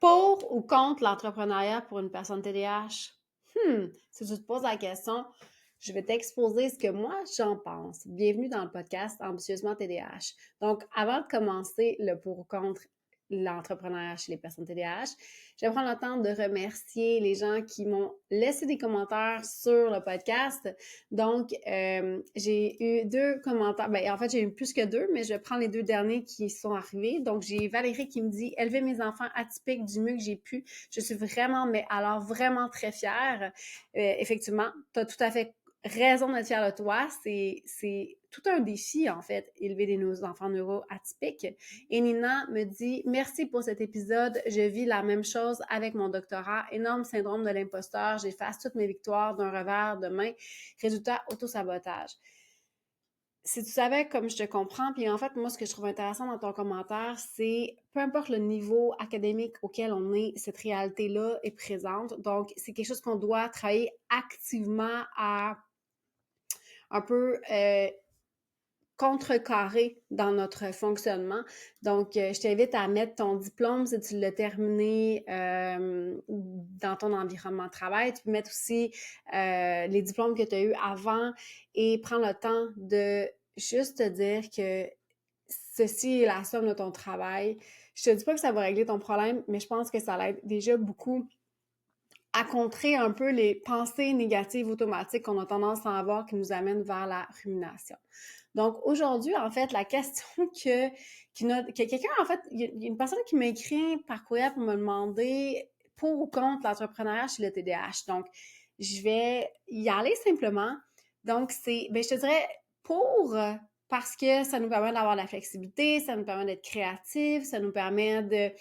Pour ou contre l'entrepreneuriat pour une personne TDAH? Si tu te poses la question, je vais t'exposer ce que moi j'en pense. Bienvenue dans le podcast Ambitieusement TDAH. Donc, avant de commencer le pour ou contre l'entrepreneuriat chez les personnes TDAH, je vais prendre le temps de remercier les gens qui m'ont laissé des commentaires sur le podcast. Donc, j'ai eu 2 commentaires. Ben, en fait, j'ai eu plus que 2, mais je prends les 2 derniers qui sont arrivés. Donc, j'ai Valérie qui me dit « Élever mes enfants atypiques du mieux que j'ai pu. Je suis vraiment, mais alors vraiment très fière. » Effectivement, tu as tout à fait raison d'être fière de toi. C'est tout un défi, en fait, élever des enfants neuroatypiques. Et Nina me dit « Merci pour cet épisode. Je vis la même chose avec mon doctorat. Énorme syndrome de l'imposteur. J'efface toutes mes victoires d'un revers de main. Résultat, autosabotage. » Si tu savais comme je te comprends, puis en fait, moi, ce que je trouve intéressant dans ton commentaire, c'est peu importe le niveau académique auquel on est, cette réalité-là est présente. Donc, c'est quelque chose qu'on doit travailler activement à un peu contrecarrer dans notre fonctionnement. Donc, je t'invite à mettre ton diplôme si tu l'as terminé dans ton environnement de travail. Tu peux mettre aussi les diplômes que tu as eus avant et prendre le temps de juste te dire que ceci est la somme de ton travail. Je te dis pas que ça va régler ton problème, mais je pense que ça l'aide déjà beaucoup à contrer un peu les pensées négatives automatiques qu'on a tendance à avoir qui nous amènent vers la rumination. Donc, aujourd'hui, en fait, la question que quelqu'un, en fait, il y a une personne qui m'a écrit par courriel pour me demander pour ou contre l'entrepreneuriat chez le TDAH. Donc, je vais y aller simplement. Donc, je te dirais pour, parce que ça nous permet d'avoir de la flexibilité, ça nous permet d'être créatifs, ça nous permet de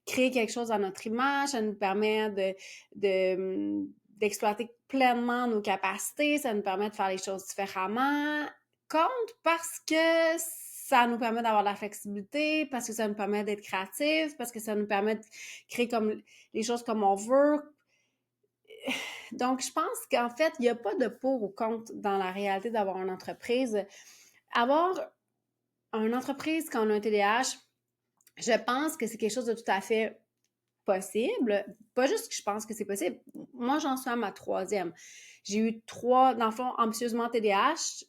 créer quelque chose à notre image, ça nous permet d'exploiter pleinement nos capacités, ça nous permet de faire les choses différemment. Contre parce que ça nous permet d'avoir de la flexibilité, parce que ça nous permet d'être créatifs, parce que ça nous permet de créer comme les choses comme on veut. Donc, je pense qu'en fait, il n'y a pas de pour ou contre dans la réalité d'avoir une entreprise. Avoir une entreprise quand on a un TDAH, je pense que c'est quelque chose de tout à fait possible. Pas juste que je pense que c'est possible. Moi, j'en suis à ma 3e. J'ai eu 3, dans le fond, Ambitieusement TDH.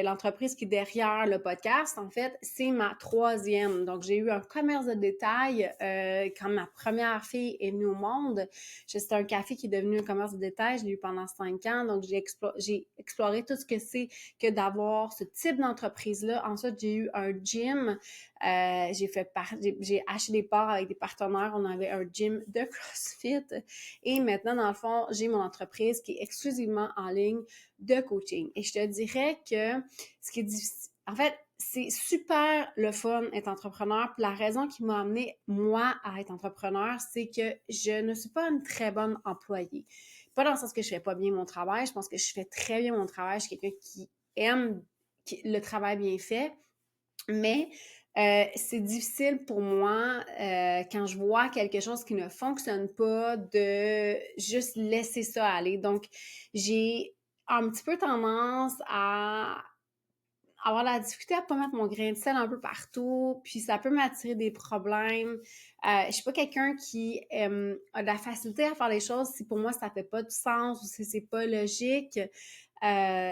L'entreprise qui est derrière le podcast, en fait, c'est ma 3e. Donc, j'ai eu un commerce de détail quand ma première fille est venue au monde. C'était un café qui est devenu un commerce de détail. Je l'ai eu pendant 5 ans. Donc, j'ai exploré tout ce que c'est que d'avoir ce type d'entreprise-là. Ensuite, j'ai eu un gym. J'ai acheté des parts avec des partenaires. On avait un gym de CrossFit. Et maintenant, dans le fond, j'ai mon entreprise qui est exclusivement en ligne de coaching. Et je te dirais que ce qui est difficile, en fait, c'est super le fun être entrepreneur. Puis la raison qui m'a amené moi, à être entrepreneur, c'est que je ne suis pas une très bonne employée. Pas dans le sens que je fais pas bien mon travail. Je pense que je fais très bien mon travail. Je suis quelqu'un qui aime le travail bien fait. Mais c'est difficile pour moi quand je vois quelque chose qui ne fonctionne pas de juste laisser ça aller. Donc, j'ai un petit peu tendance à avoir la difficulté à pas mettre mon grain de sel un peu partout, puis ça peut m'attirer des problèmes. Je suis pas quelqu'un qui a de la facilité à faire les choses si pour moi ça fait pas du sens ou si c'est pas logique.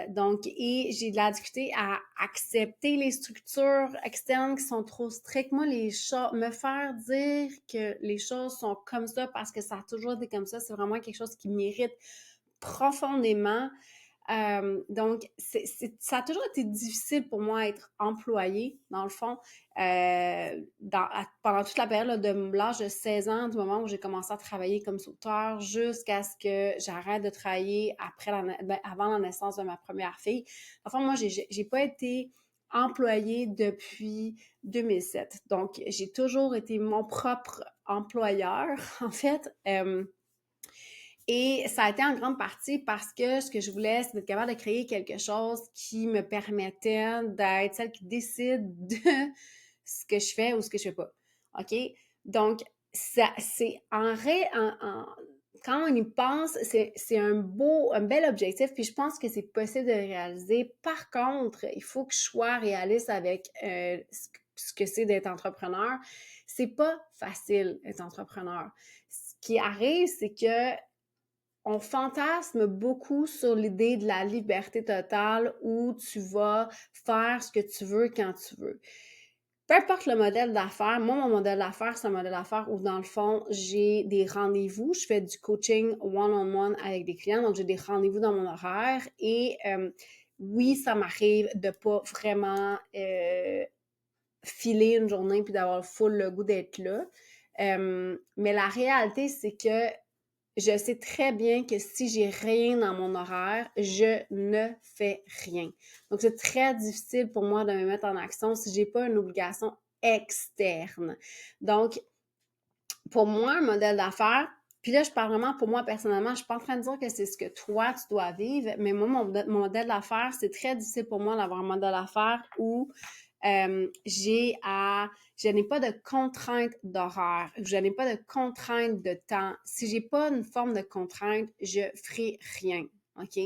Donc, j'ai de la difficulté à accepter les structures externes qui sont trop strictes. Moi, me faire dire que les choses sont comme ça parce que ça a toujours été comme ça, c'est vraiment quelque chose qui m'irrite profondément. Donc, ça a toujours été difficile pour moi d'être employée, dans le fond, pendant toute la période là, de l'âge de 16 ans, du moment où j'ai commencé à travailler comme sauveteur, jusqu'à ce que j'arrête de travailler avant la naissance de ma première fille. Enfin, moi, j'ai pas été employée depuis 2007. Donc, j'ai toujours été mon propre employeur, en fait. Et ça a été en grande partie parce que ce que je voulais, c'est d'être capable de créer quelque chose qui me permettait d'être celle qui décide de ce que je fais ou ce que je fais pas. OK? Donc, ça, c'est quand on y pense, c'est un bel objectif, puis je pense que c'est possible de le réaliser. Par contre, il faut que je sois réaliste avec ce que c'est d'être entrepreneur. C'est pas facile d'être entrepreneur. Ce qui arrive, c'est que on fantasme beaucoup sur l'idée de la liberté totale où tu vas faire ce que tu veux quand tu veux. Peu importe le modèle d'affaires, moi, mon modèle d'affaires, c'est un modèle d'affaires où, dans le fond, j'ai des rendez-vous. Je fais du coaching one-on-one avec des clients, donc j'ai des rendez-vous dans mon horaire. Et oui, ça m'arrive de pas vraiment filer une journée puis d'avoir full le goût d'être là. Mais la réalité, c'est que je sais très bien que si j'ai rien dans mon horaire, je ne fais rien. Donc, c'est très difficile pour moi de me mettre en action si j'ai pas une obligation externe. Donc, pour moi, un modèle d'affaires, puis là, je parle vraiment pour moi personnellement, je suis pas en train de dire que c'est ce que toi, tu dois vivre, mais moi, mon modèle d'affaires, c'est très difficile pour moi d'avoir un modèle d'affaires où je n'ai pas de contrainte d'horaire, je n'ai pas de contrainte de temps. Si j'ai pas une forme de contrainte, je ferai rien, OK?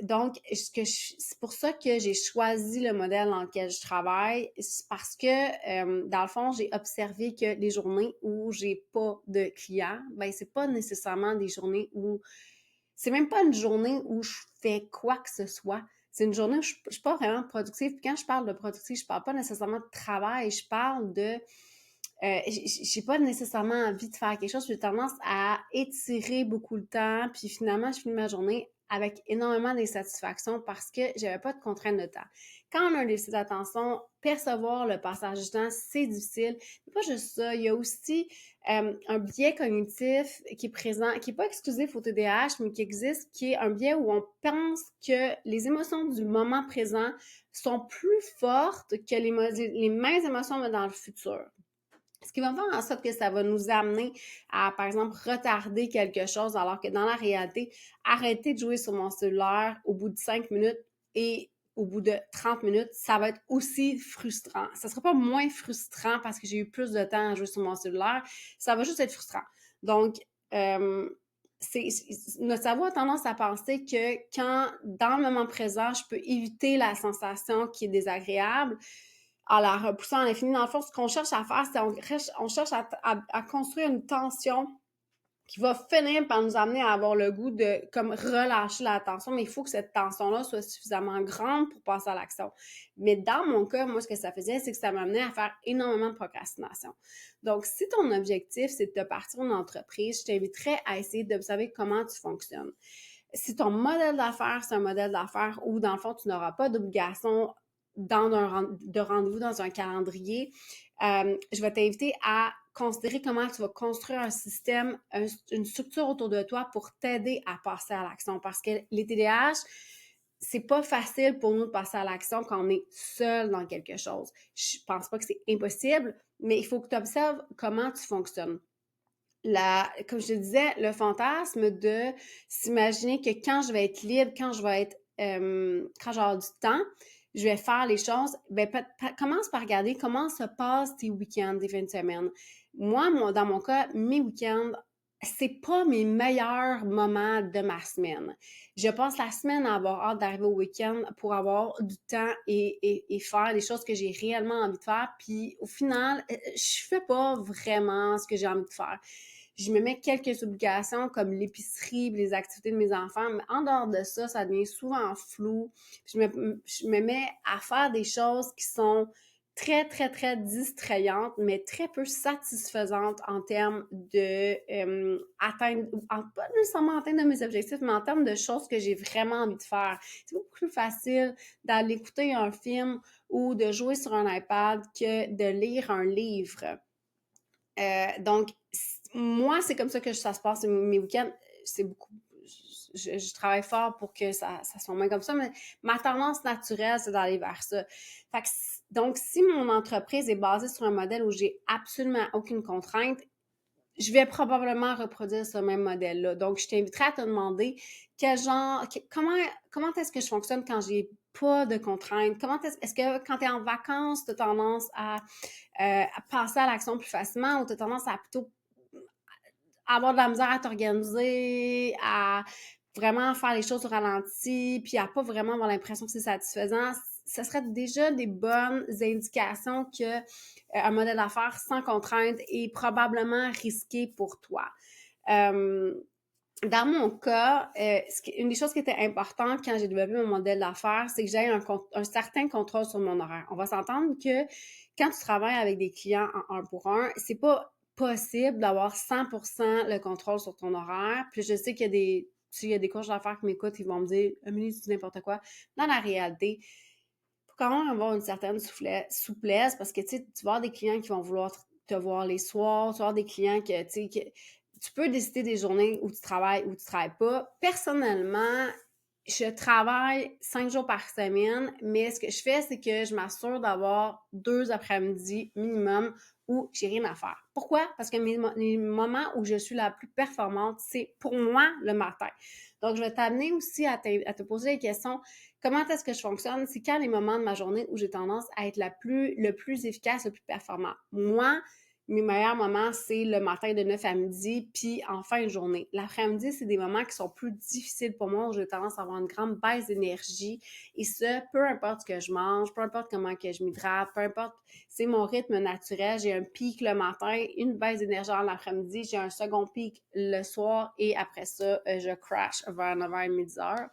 Donc, c'est pour ça que j'ai choisi le modèle dans lequel je travaille, c'est parce que, dans le fond, j'ai observé que les journées où j'ai pas de clients, ben c'est pas nécessairement des journées où... C'est même pas une journée où je fais quoi que ce soit. C'est une journée où je suis pas vraiment productive. Puis quand je parle de productive, je parle pas nécessairement de travail, je parle de... j'ai pas nécessairement envie de faire quelque chose. J'ai tendance à étirer beaucoup le temps, puis finalement, je finis ma journée avec énormément d'insatisfaction parce que j'avais pas de contrainte de temps. Quand on a un déficit d'attention, percevoir le passage du temps, c'est difficile. C'est pas juste ça, il y a aussi un biais cognitif qui est présent, qui n'est pas exclusif au TDAH, mais qui existe, qui est un biais où on pense que les émotions du moment présent sont plus fortes que les mêmes émotions mais dans le futur. Ce qui va faire en sorte que ça va nous amener à, par exemple, retarder quelque chose, alors que dans la réalité, arrêter de jouer sur mon cellulaire au bout de 5 minutes et au bout de 30 minutes, ça va être aussi frustrant. Ça ne sera pas moins frustrant parce que j'ai eu plus de temps à jouer sur mon cellulaire, ça va juste être frustrant. Donc, euh, notre cerveau a tendance à penser que quand, dans le moment présent, je peux éviter la sensation qui est désagréable, en la repoussant à l'infini. Dans le fond, ce qu'on cherche à faire, c'est on cherche à construire une tension qui va finir par nous amener à avoir le goût de comme relâcher la tension, mais il faut que cette tension-là soit suffisamment grande pour passer à l'action. Mais dans mon cas, moi, ce que ça faisait, c'est que ça m'amenait à faire énormément de procrastination. Donc, si ton objectif, c'est de te partir une entreprise, je t'inviterais à essayer d'observer comment tu fonctionnes. Si ton modèle d'affaires, c'est un modèle d'affaires où, dans le fond, tu n'auras pas d'obligation de rendez-vous dans un calendrier, je vais t'inviter à considérer comment tu vas construire un système, une structure autour de toi pour t'aider à passer à l'action. Parce que les TDAH, c'est pas facile pour nous de passer à l'action quand on est seul dans quelque chose. Je pense pas que c'est impossible, mais il faut que tu observes comment tu fonctionnes. Comme je te disais, le fantasme de s'imaginer que quand je vais être libre, quand je vais avoir du temps, je vais faire les choses, ben, commence par regarder comment se passent tes week-ends, tes fins de semaine. Moi, dans mon cas, mes week-ends, c'est pas mes meilleurs moments de ma semaine. Je passe la semaine à avoir hâte d'arriver au week-end pour avoir du temps et faire les choses que j'ai réellement envie de faire. Puis au final, je fais pas vraiment ce que j'ai envie de faire. Je me mets quelques obligations comme l'épicerie, les activités de mes enfants, mais en dehors de ça, ça devient souvent flou. Je me mets à faire des choses qui sont très, très, très distrayantes, mais très peu satisfaisantes en termes de atteindre, pas nécessairement atteindre mes objectifs, mais en termes de choses que j'ai vraiment envie de faire. C'est beaucoup plus facile d'aller écouter un film ou de jouer sur un iPad que de lire un livre. Donc, moi, c'est comme ça que ça se passe mes week-ends. C'est beaucoup. Je travaille fort pour que ça soit moins comme ça, mais ma tendance naturelle, c'est d'aller vers ça. Fait que, donc, si mon entreprise est basée sur un modèle où j'ai absolument aucune contrainte, je vais probablement reproduire ce même modèle-là. Donc, je t'inviterai à te demander comment est-ce que je fonctionne quand j'ai pas de contraintes? Est-ce que quand tu es en vacances, tu as tendance à passer à l'action plus facilement ou tu as tendance à plutôt avoir de la misère à t'organiser, à vraiment faire les choses au ralenti, puis à pas vraiment avoir l'impression que c'est satisfaisant? ça serait déjà des bonnes indications que un modèle d'affaires sans contrainte est probablement risqué pour toi. Dans mon cas, une des choses qui était importante quand j'ai développé mon modèle d'affaires, c'est que j'ai un certain contrôle sur mon horaire. On va s'entendre que quand tu travailles avec des clients en un pour un, c'est pas possible d'avoir 100% le contrôle sur ton horaire. Puis je sais qu'il y a s'il y a des coachs d'affaires qui m'écoutent, ils vont me dire « Amélie, tu dis n'importe quoi ». Dans la réalité, faut quand même avoir une certaine souplesse parce que tu vas avoir des clients qui vont vouloir te voir les soirs, tu vas avoir des clients tu peux décider des journées où tu travailles ou tu travailles pas. Personnellement, je travaille 5 jours par semaine, mais ce que je fais, c'est que je m'assure d'avoir 2 après-midi minimum où j'ai rien à faire. Pourquoi? Parce que les moments où je suis la plus performante, c'est pour moi le matin. Donc, je vais t'amener aussi à te poser les questions. Comment est-ce que je fonctionne? C'est quand les moments de ma journée où j'ai tendance à être le plus efficace, le plus performant. Moi, mes meilleurs moments, c'est le matin de 9 à midi, puis en fin de journée. L'après-midi, c'est des moments qui sont plus difficiles pour moi, où j'ai tendance à avoir une grande baisse d'énergie. Et ça, peu importe ce que je mange, peu importe comment que je m'hydrate, peu importe, c'est mon rythme naturel. J'ai un pic le matin, une baisse d'énergie en l'après-midi, j'ai un second pic le soir, et après ça, je crash vers 9h30, 10h.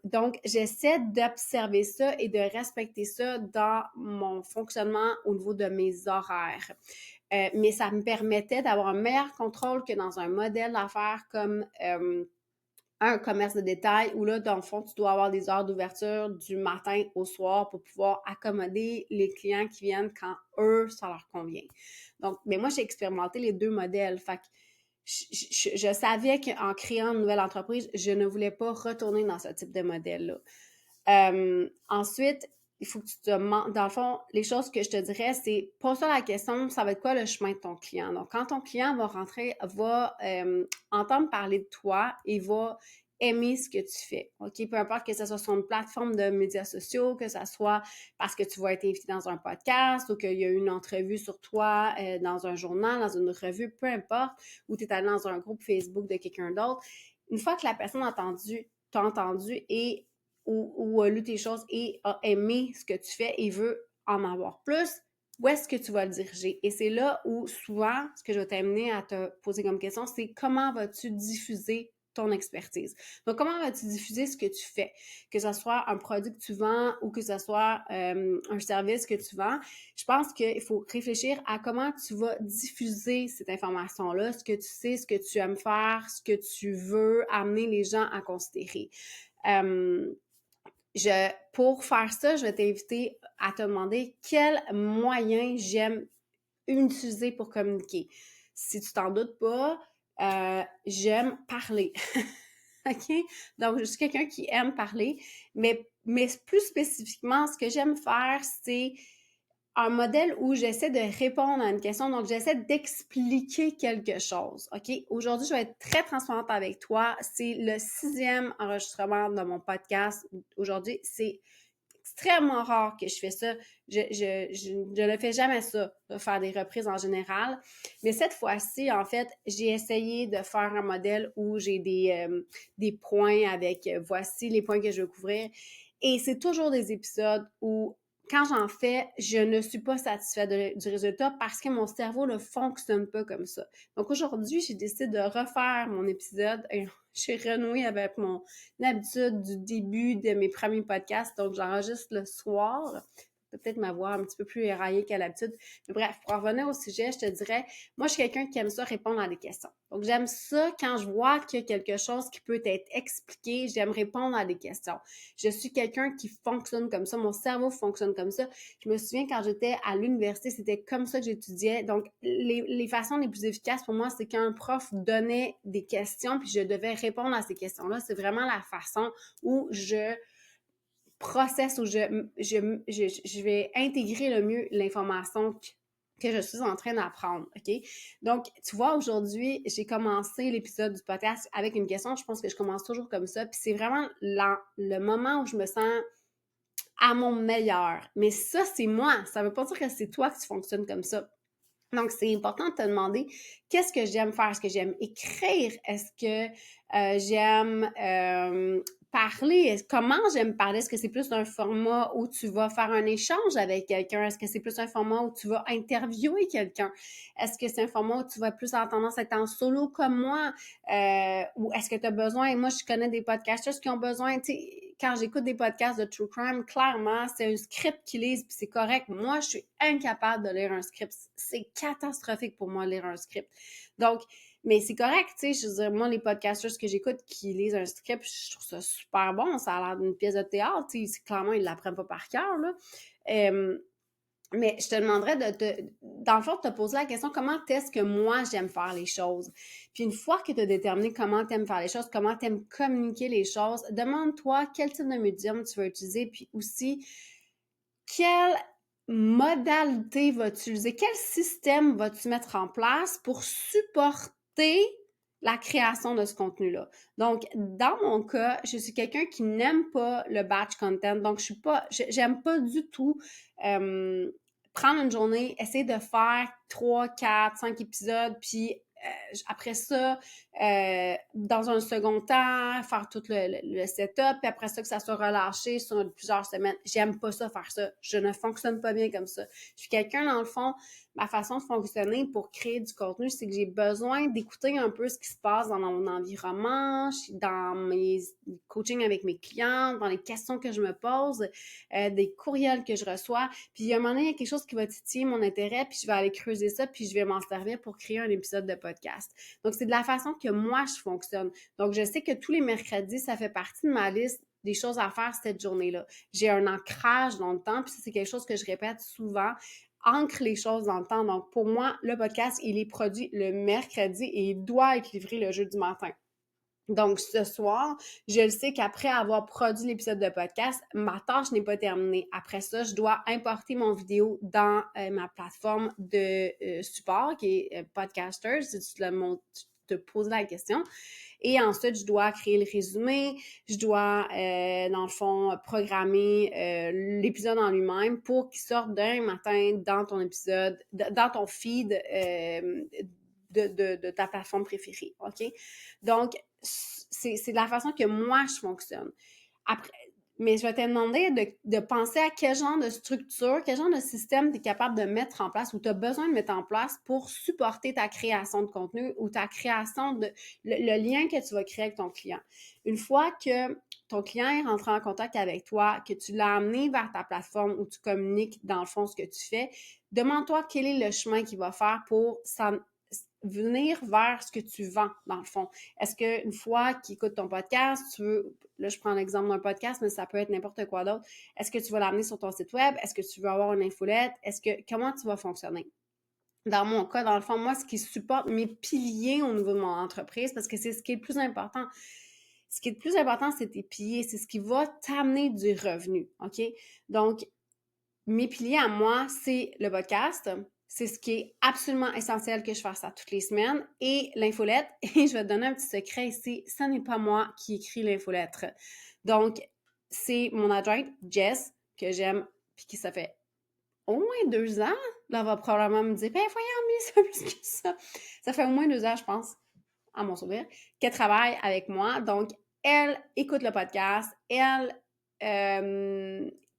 Donc, j'essaie d'observer ça et de respecter ça dans mon fonctionnement au niveau de mes horaires. Mais ça me permettait d'avoir un meilleur contrôle que dans un modèle d'affaires comme un commerce de détail où là, dans le fond, tu dois avoir des heures d'ouverture du matin au soir pour pouvoir accommoder les clients qui viennent quand eux, ça leur convient. Donc, mais moi, j'ai expérimenté les deux modèles. Fait que je savais qu'en créant une nouvelle entreprise, je ne voulais pas retourner dans ce type de modèle-là. Ensuite, il faut que tu te dans le fond, les choses que je te dirais, c'est pose-toi la question, ça va être quoi le chemin de ton client? Donc, quand ton client va rentrer, va entendre parler de toi et va aimer ce que tu fais, OK? Peu importe que ce soit sur une plateforme de médias sociaux, que ce soit parce que tu vas être invité dans un podcast ou qu'il y a eu une entrevue sur toi dans un journal, dans une revue, peu importe, ou tu es allé dans un groupe Facebook de quelqu'un d'autre. Une fois que la personne t'a entendu et ou a lu tes choses et a aimé ce que tu fais et veut en avoir plus, où est-ce que tu vas le diriger? Et c'est là où souvent, ce que je vais t'amener à te poser comme question, c'est comment vas-tu diffuser ton expertise. Donc, comment vas-tu diffuser ce que tu fais? Que ce soit un produit que tu vends ou que ce soit un service que tu vends, je pense qu'il faut réfléchir à comment tu vas diffuser cette information-là, ce que tu sais, ce que tu aimes faire, ce que tu veux amener les gens à considérer. Pour faire ça, je vais t'inviter à te demander quels moyens j'aime utiliser pour communiquer. Si tu t'en doutes pas, j'aime parler. OK? Donc, je suis quelqu'un qui aime parler, mais plus spécifiquement, ce que j'aime faire, c'est un modèle où j'essaie de répondre à une question, donc j'essaie d'expliquer quelque chose, OK? Aujourd'hui, je vais être très transparente avec toi. C'est le 6e enregistrement de mon podcast. Aujourd'hui, c'est extrêmement rare que je fais ça. Je ne fais jamais ça, de faire des reprises en général. Mais cette fois-ci, en fait, j'ai essayé de faire un modèle où j'ai des points avec voici les points que je veux couvrir. Et c'est toujours des épisodes où quand j'en fais, je ne suis pas satisfaite du résultat parce que mon cerveau ne fonctionne pas comme ça. Donc aujourd'hui, j'ai décidé de refaire mon épisode et j'ai renoué avec mon habitude du début de mes premiers podcasts. Donc j'enregistre le soir. Peut-être ma voix un petit peu plus éraillée qu'à l'habitude. Mais bref, pour revenir au sujet, je te dirais, moi, je suis quelqu'un qui aime ça répondre à des questions. Donc, j'aime ça quand je vois qu'il y a quelque chose qui peut être expliqué, j'aime répondre à des questions. Je suis quelqu'un qui fonctionne comme ça, mon cerveau fonctionne comme ça. Je me souviens quand j'étais à l'université, c'était comme ça que j'étudiais. Donc, les façons les plus efficaces pour moi, c'est quand un prof donnait des questions puis je devais répondre à ces questions-là. C'est vraiment la façon où je processe, où je vais intégrer le mieux l'information que je suis en train d'apprendre, OK? Donc, tu vois, aujourd'hui, j'ai commencé l'épisode du podcast avec une question. Je pense que je commence toujours comme ça. Puis c'est vraiment le moment où je me sens à mon meilleur. Mais ça, c'est moi. Ça veut pas dire que c'est toi qui fonctionnes comme ça. Donc, c'est important de te demander qu'est-ce que j'aime faire? Est-ce que j'aime écrire? Est-ce que j'aime parler? Comment j'aime parler? Est-ce que c'est plus un format où tu vas faire un échange avec quelqu'un? Est-ce que c'est plus un format où tu vas interviewer quelqu'un? Est-ce que c'est un format où tu vas plus avoir tendance à être en solo comme moi? Ou est-ce que tu as besoin? Moi, je connais des podcasters qui ont besoin, tu sais, quand j'écoute des podcasts de True Crime, clairement, c'est un script qu'ils lisent, puis c'est correct. Moi, je suis incapable de lire un script. C'est catastrophique pour moi, lire un script. Donc, mais c'est correct, tu sais, je veux dire, moi, les podcasters que j'écoute qui lisent un script, je trouve ça super bon, ça a l'air d'une pièce de théâtre, tu sais, clairement, ils l'apprennent pas par cœur, là. Mais je te demanderais dans le fond, de te poser la question, comment est-ce que moi, j'aime faire les choses? Puis une fois que tu as déterminé comment tu aimes faire les choses, comment tu aimes communiquer les choses, demande-toi quel type de médium tu vas utiliser, puis aussi, quelle modalité vas-tu utiliser, quel système vas-tu mettre en place pour supporter la création de ce contenu-là. Donc, dans mon cas, je suis quelqu'un qui n'aime pas le batch content, donc j'aime pas du tout prendre une journée, essayer de faire 3, 4, 5 épisodes, puis après ça, dans un second temps, faire tout le setup, puis après ça, que ça soit relâché sur plusieurs semaines. J'aime pas ça, faire ça. Je ne fonctionne pas bien comme ça. Je suis quelqu'un, dans le fond, ma façon de fonctionner pour créer du contenu, c'est que j'ai besoin d'écouter un peu ce qui se passe dans mon environnement, dans mes coachings avec mes clients, dans les questions que je me pose, des courriels que je reçois. Puis à un moment donné, il y a quelque chose qui va titiller mon intérêt, puis je vais aller creuser ça, puis je vais m'en servir pour créer un épisode de podcast. Donc, c'est de la façon que moi, je fonctionne. Donc, je sais que tous les mercredis, ça fait partie de ma liste des choses à faire cette journée-là. J'ai un ancrage dans le temps, puis ça, c'est quelque chose que je répète souvent. Ancre les choses dans le temps. Donc, pour moi, le podcast, il est produit le mercredi et il doit être livré le jeudi matin. Donc, ce soir, je le sais qu'après avoir produit l'épisode de podcast, ma tâche n'est pas terminée. Après ça, je dois importer mon vidéo dans ma plateforme de support qui est Podcasters, si tu te poses la question. Et ensuite, je dois créer le résumé, je dois, dans le fond, programmer l'épisode en lui-même pour qu'il sorte d'un matin dans ton épisode, dans ton feed de ta plateforme préférée, OK? Donc, c'est de la façon que moi, je fonctionne. Après, mais je vais te demander de penser à quel genre de structure, quel genre de système tu es capable de mettre en place ou tu as besoin de mettre en place pour supporter ta création de contenu ou ta création de le lien que tu vas créer avec ton client. Une fois que ton client est rentré en contact avec toi, que tu l'as amené vers ta plateforme où tu communiques dans le fond ce que tu fais, demande-toi quel est le chemin qu'il va faire pour venir vers ce que tu vends, dans le fond. Est-ce qu'une fois qu'il écoute ton podcast, tu veux, là, je prends l'exemple d'un podcast, mais ça peut être n'importe quoi d'autre. Est-ce que tu vas l'amener sur ton site web? Est-ce que tu veux avoir une infolette? Comment tu vas fonctionner? Dans mon cas, dans le fond, moi, ce qui supporte mes piliers au niveau de mon entreprise, parce que c'est ce qui est le plus important. Ce qui est le plus important, c'est tes piliers. C'est ce qui va t'amener du revenu, OK? Donc, mes piliers à moi, c'est le podcast. C'est ce qui est absolument essentiel que je fasse ça toutes les semaines. Et l'infolette. Et je vais te donner un petit secret ici. Ce n'est pas moi qui écris l'infolettre. Donc, c'est mon adjointe, Jess, que j'aime, puis qui ça fait au moins 2 ans. Là, elle va probablement me dire, ben voyons, mais ça plus que ça. Ça fait au moins 2 ans, je pense, à mon souvenir, qu'elle travaille avec moi. Donc, elle écoute le podcast. Elle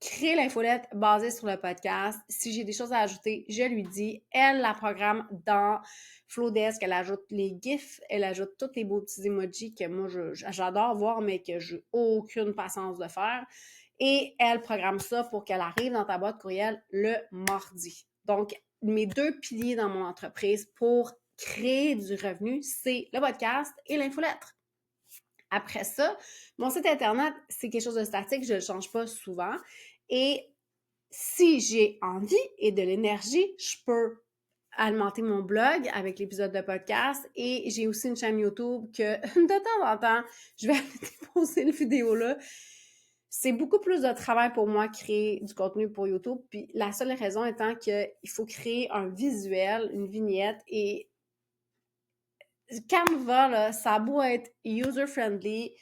crée l'infolette basée sur le podcast. Si j'ai des choses à ajouter, je lui dis. Elle la programme dans Flowdesk. Elle ajoute les GIFs. Elle ajoute tous les beaux petits emojis que moi, j'adore voir, mais que j'ai aucune patience de faire. Et elle programme ça pour qu'elle arrive dans ta boîte courriel le mardi. Donc, mes 2 piliers dans mon entreprise pour créer du revenu, c'est le podcast et l'infolettre. Après ça, mon site Internet, c'est quelque chose de statique, je ne le change pas souvent. Et si j'ai envie et de l'énergie, je peux alimenter mon blog avec l'épisode de podcast et j'ai aussi une chaîne YouTube que de temps en temps, je vais aller déposer une vidéo là. C'est beaucoup plus de travail pour moi créer du contenu pour YouTube. Puis la seule raison étant qu'il faut créer un visuel, une vignette et Canva, là, ça a beau être user-friendly,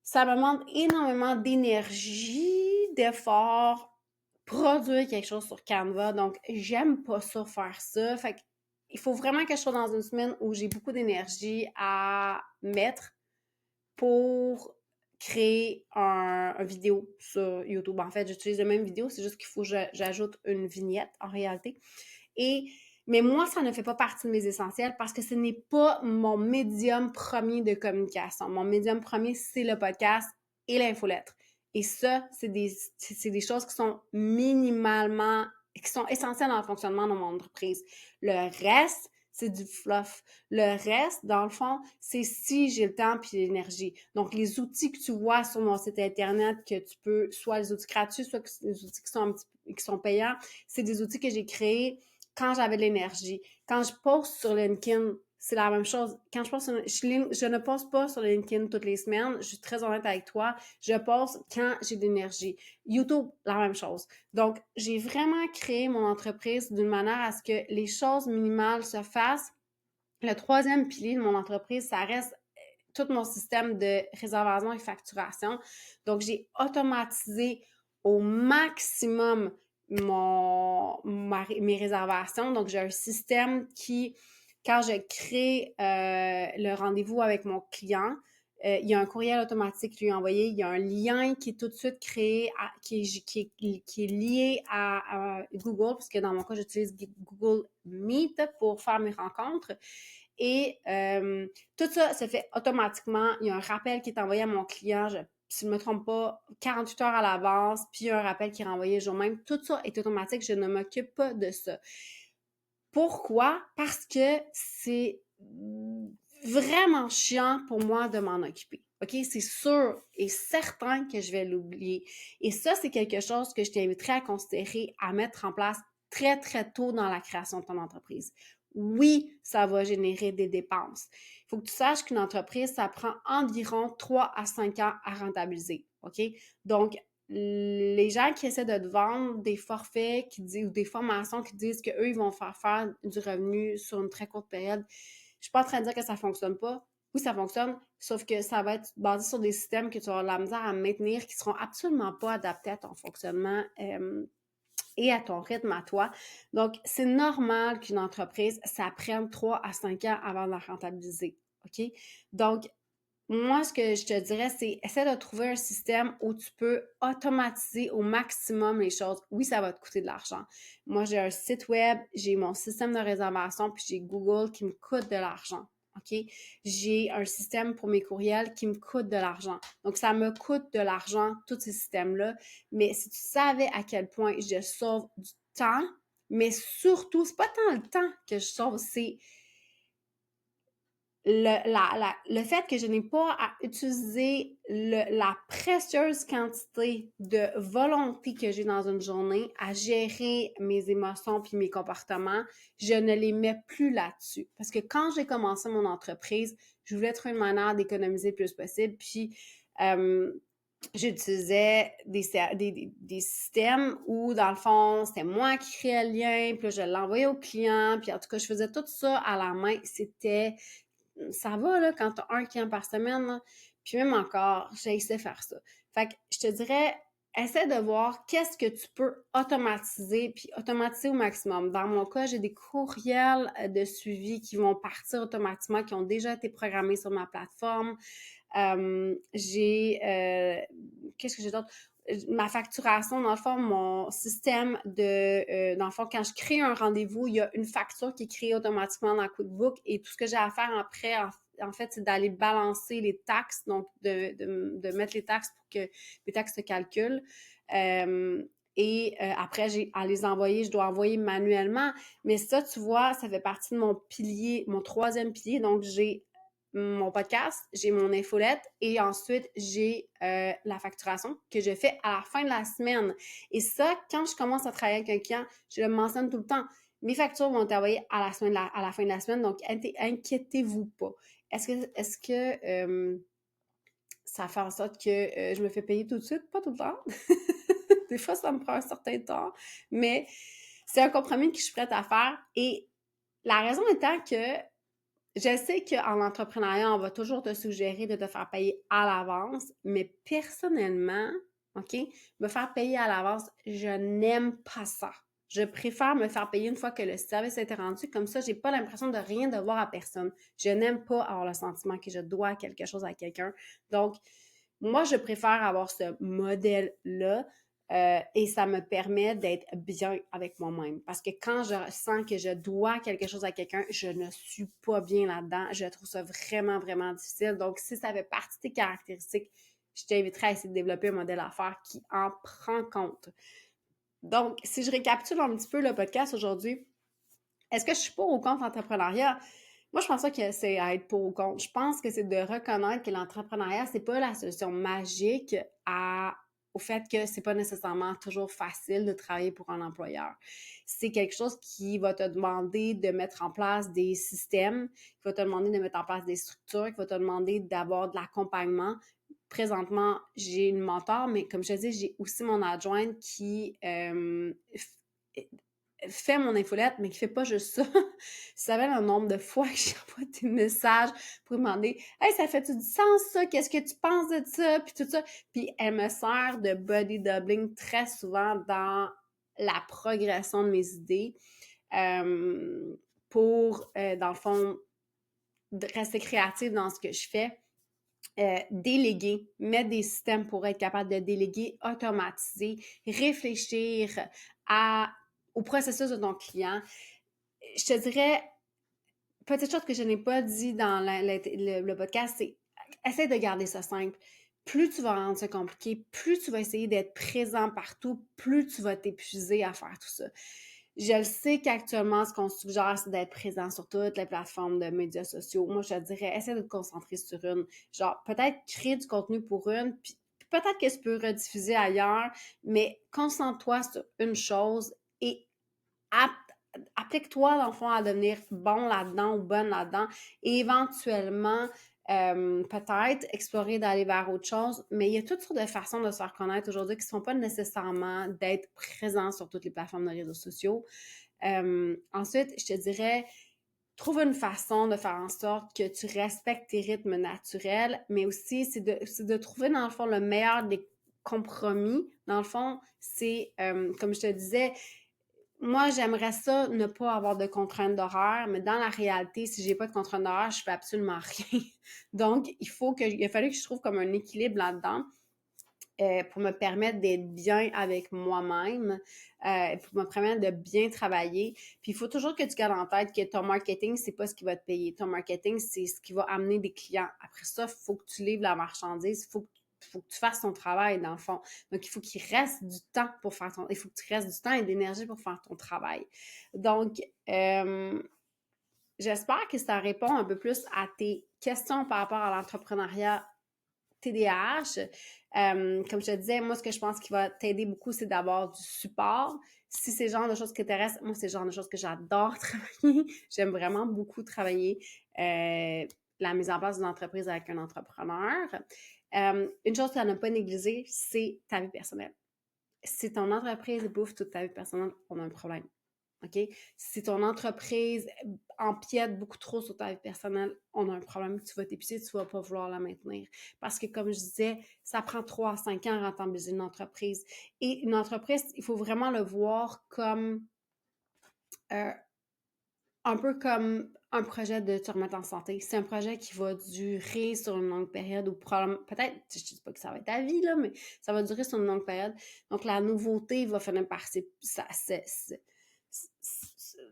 ça me demande énormément d'énergie, d'effort, produire quelque chose sur Canva. Donc, j'aime pas ça, faire ça. Fait il faut vraiment que je sois dans une semaine où j'ai beaucoup d'énergie à mettre pour créer un vidéo sur YouTube. En fait, j'utilise la même vidéo, c'est juste qu'il faut que j'ajoute une vignette en réalité. Mais moi, ça ne fait pas partie de mes essentiels parce que ce n'est pas mon médium premier de communication. Mon médium premier, c'est le podcast et l'infolettre. Et ça, c'est des choses qui sont qui sont essentielles dans le fonctionnement de mon entreprise. Le reste, c'est du fluff. Le reste, dans le fond, c'est si j'ai le temps puis l'énergie. Donc, les outils que tu vois sur mon site Internet, que tu peux, soit les outils gratuits, soit les outils qui sont payants, c'est des outils que j'ai créés quand j'avais de l'énergie. Quand je poste sur LinkedIn, c'est la même chose. Quand je poste je ne poste pas sur LinkedIn toutes les semaines. Je suis très honnête avec toi. Je poste quand j'ai de l'énergie. YouTube, la même chose. Donc, j'ai vraiment créé mon entreprise d'une manière à ce que les choses minimales se fassent. Le troisième pilier de mon entreprise, ça reste tout mon système de réservation et facturation. Donc, j'ai automatisé au maximum mes réservations. Donc, j'ai un système qui, quand je crée le rendez-vous avec mon client, il y a un courriel automatique qui lui est envoyé, il y a un lien qui est tout de suite créé, qui est lié à Google, parce que dans mon cas, j'utilise Google Meet pour faire mes rencontres. Et tout ça se fait automatiquement. Il y a un rappel qui est envoyé à mon client, si je ne me trompe pas, 48 heures à l'avance, puis il y a un rappel qui est renvoyé le jour même. Tout ça est automatique, je ne m'occupe pas de ça. Pourquoi? Parce que c'est vraiment chiant pour moi de m'en occuper. OK? C'est sûr et certain que je vais l'oublier. Et ça, c'est quelque chose que je t'inviterais à considérer, à mettre en place très, très tôt dans la création de ton entreprise. Oui, ça va générer des dépenses. Il faut que tu saches qu'une entreprise, ça prend environ 3 à 5 ans à rentabiliser. OK? Donc, les gens qui essaient de te vendre des forfaits ou des formations qui disent qu'eux, ils vont faire du revenu sur une très courte période, je suis pas en train de dire que ça fonctionne pas. Oui, ça fonctionne, sauf que ça va être basé sur des systèmes que tu vas avoir de la misère à maintenir qui seront absolument pas adaptés à ton fonctionnement et à ton rythme à toi. Donc, c'est normal qu'une entreprise, ça prenne 3 à 5 ans avant de la rentabiliser. OK? Donc, moi, ce que je te dirais, c'est essaie de trouver un système où tu peux automatiser au maximum les choses. Oui, ça va te coûter de l'argent. Moi, j'ai un site web, j'ai mon système de réservation, puis j'ai Google qui me coûte de l'argent. OK? J'ai un système pour mes courriels qui me coûte de l'argent. Donc, ça me coûte de l'argent, tous ces systèmes-là. Mais si tu savais à quel point je sauve du temps, mais surtout, c'est pas tant le temps que je sauve, c'est le fait que je n'ai pas à utiliser la précieuse quantité de volonté que j'ai dans une journée à gérer mes émotions puis mes comportements, je ne les mets plus là-dessus. Parce que quand j'ai commencé mon entreprise, je voulais trouver une manière d'économiser le plus possible. Puis, j'utilisais des systèmes où, dans le fond, c'était moi qui créais le lien, puis là, je l'envoyais au client, puis en tout cas, je faisais tout ça à la main. Ça va, là, quand tu as un client par semaine, là. Puis même encore, j'ai essayé de faire ça. Fait que je te dirais, essaie de voir qu'est-ce que tu peux automatiser, puis automatiser au maximum. Dans mon cas, j'ai des courriels de suivi qui vont partir automatiquement, qui ont déjà été programmés sur ma plateforme. Qu'est-ce que j'ai d'autre? Ma facturation, dans le fond, mon système dans le fond, quand je crée un rendez-vous, il y a une facture qui est créée automatiquement dans QuickBooks et tout ce que j'ai à faire après, en fait, c'est d'aller balancer les taxes, donc de mettre les taxes pour que les taxes se calculent. Après, j'ai à les envoyer, je dois envoyer manuellement. Mais ça, tu vois, ça fait partie de mon pilier, mon troisième pilier. Donc, j'ai mon podcast, j'ai mon infolette et ensuite j'ai la facturation que je fais à la fin de la semaine. Et ça, quand je commence à travailler avec un client, je le mentionne tout le temps. Mes factures vont être envoyées à la fin de la semaine, donc inquiétez-vous pas. Est-ce que ça fait en sorte que je me fais payer tout de suite? Pas tout le temps. Des fois, ça me prend un certain temps, mais c'est un compromis que je suis prête à faire. Et la raison étant que je sais qu'en entrepreneuriat, on va toujours te suggérer de te faire payer à l'avance, mais personnellement, OK, me faire payer à l'avance, je n'aime pas ça. Je préfère me faire payer une fois que le service a été rendu, comme ça, j'ai pas l'impression de rien devoir à personne. Je n'aime pas avoir le sentiment que je dois quelque chose à quelqu'un. Donc, Moi, je préfère avoir ce modèle-là et ça me permet d'être bien avec moi-même. Parce que quand je sens que je dois quelque chose à quelqu'un, je ne suis pas bien là-dedans. Je trouve ça vraiment, vraiment difficile. Donc, si ça fait partie de tes caractéristiques, je t'inviterais à essayer de développer un modèle d'affaires qui en prend compte. Donc, si je récapitule un petit peu le podcast aujourd'hui, est-ce que je suis pour ou contre l'entrepreneuriat? Moi, je pense pas que c'est à être pour ou contre. Je pense que c'est de reconnaître que l'entrepreneuriat, c'est pas la solution magique au fait que c'est pas nécessairement toujours facile de travailler pour un employeur. C'est quelque chose qui va te demander de mettre en place des systèmes, qui va te demander de mettre en place des structures, qui va te demander d'avoir de l'accompagnement. Présentement, j'ai une mentor, mais comme je te dis, j'ai aussi mon adjointe qui fait mon infolette, mais qui fait pas juste ça. Tu savais le nombre de fois que j'envoie des messages pour demander Hey, ça fait-tu du sens, ça? Qu'est-ce que tu penses de ça? Puis tout ça. Puis elle me sert de body doubling très souvent dans la progression de mes idées pour, dans le fond, rester créative dans ce que je fais. Déléguer, mettre des systèmes pour être capable de déléguer, automatiser, réfléchir au processus de ton client. Je te dirais, petite chose que je n'ai pas dit dans le podcast, c'est essaie de garder ça simple. Plus tu vas rendre ça compliqué, plus tu vas essayer d'être présent partout, plus tu vas t'épuiser à faire tout ça. Je le sais qu'actuellement, ce qu'on suggère, c'est d'être présent sur toutes les plateformes de médias sociaux. Moi, je te dirais, essaie de te concentrer sur une. Genre, peut-être créer du contenu pour une, puis peut-être que tu peux rediffuser ailleurs, mais concentre-toi sur une chose et applique-toi, dans le fond, à devenir bon là-dedans ou bonne là-dedans. Et éventuellement, peut-être explorer d'aller vers autre chose, mais il y a toutes sortes de façons de se faire connaître aujourd'hui qui ne sont pas nécessairement d'être présent sur toutes les plateformes de réseaux sociaux. Ensuite, je te dirais, trouve une façon de faire en sorte que tu respectes tes rythmes naturels, mais aussi, c'est de trouver, dans le fond, le meilleur des compromis. Dans le fond, c'est, comme je te disais, moi, j'aimerais ça ne pas avoir de contraintes d'horaire, mais dans la réalité, si j'ai pas de contraintes d'horaire, je fais absolument rien. Donc, il a fallu que je trouve comme un équilibre là-dedans pour me permettre d'être bien avec moi-même, pour me permettre de bien travailler. Puis, il faut toujours que tu gardes en tête que ton marketing, c'est pas ce qui va te payer. Ton marketing, c'est ce qui va amener des clients. Après ça, il faut que tu livres la marchandise, il faut que tu fasses ton travail, dans le fond. Donc, il faut qu'il reste du temps pour faire il faut que tu restes du temps et d'énergie pour faire ton travail. Donc, j'espère que ça répond un peu plus à tes questions par rapport à l'entrepreneuriat TDAH. Comme je te disais, moi, ce que je pense qui va t'aider beaucoup, c'est d'avoir du support. Si c'est le genre de choses qui t'intéressent, moi, c'est le genre de choses que j'adore travailler. J'aime vraiment beaucoup travailler la mise en place d'une entreprise avec un entrepreneur. Une chose à ne pas négliger, c'est ta vie personnelle. Si ton entreprise bouffe toute ta vie personnelle, on a un problème. OK? Si ton entreprise empiète beaucoup trop sur ta vie personnelle, on a un problème. Tu vas t'épuiser, tu vas pas vouloir la maintenir. Parce que, comme je disais, ça prend 3 à 5 ans à rentabiliser une entreprise. Et une entreprise, il faut vraiment le voir comme euh, un peu comme un projet de te remettre en santé. C'est un projet qui va durer sur une longue période ou probablement, peut-être, je ne dis pas que ça va être ta vie, là, mais ça va durer sur une longue période. Donc, la nouveauté va finir par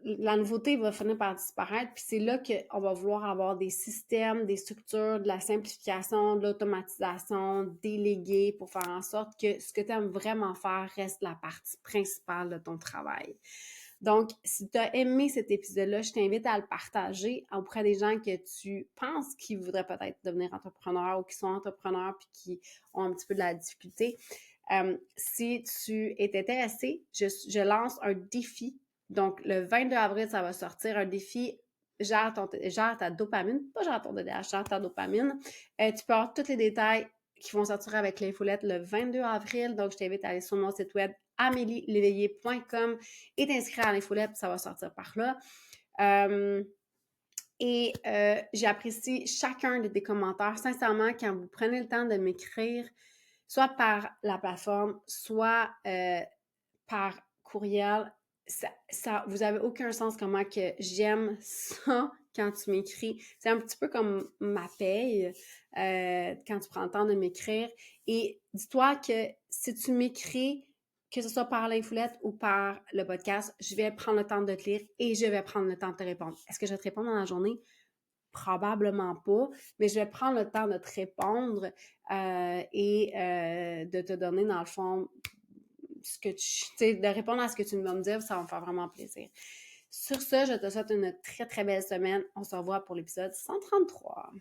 la nouveauté va finir par disparaître, puis c'est là qu'on va vouloir avoir des systèmes, des structures, de la simplification, de l'automatisation, déléguer pour faire en sorte que ce que tu aimes vraiment faire reste la partie principale de ton travail. Donc, si tu as aimé cet épisode-là, je t'invite à le partager auprès des gens que tu penses qui voudraient peut-être devenir entrepreneurs ou qui sont entrepreneurs puis qui ont un petit peu de la difficulté. Si tu es intéressé, je lance un défi. Donc, le 22 avril, ça va sortir un défi gère ta dopamine, pas gère ton TDAH, gère ta dopamine. Tu peux avoir tous les détails qui vont sortir avec l'infolette le 22 avril. Donc, je t'invite à aller sur mon site web amelieléveillé.com et t'inscrire à l'infolette, ça va sortir par là. J'apprécie chacun de tes commentaires. Sincèrement, quand vous prenez le temps de m'écrire, soit par la plateforme, soit par courriel, vous avez aucun sens comment que j'aime ça quand tu m'écris. C'est un petit peu comme ma paye, quand tu prends le temps de m'écrire. Et dis-toi que si tu m'écris, que ce soit par l'infolette ou par le podcast, je vais prendre le temps de te lire et je vais prendre le temps de te répondre. Est-ce que je vais te répondre dans la journée? Probablement pas, mais je vais prendre le temps de te répondre et de te donner, dans le fond, ce que tu sais, de répondre à ce que tu vas me dire, ça va me faire vraiment plaisir. Sur ce, je te souhaite une très, très belle semaine. On se revoit pour l'épisode 133.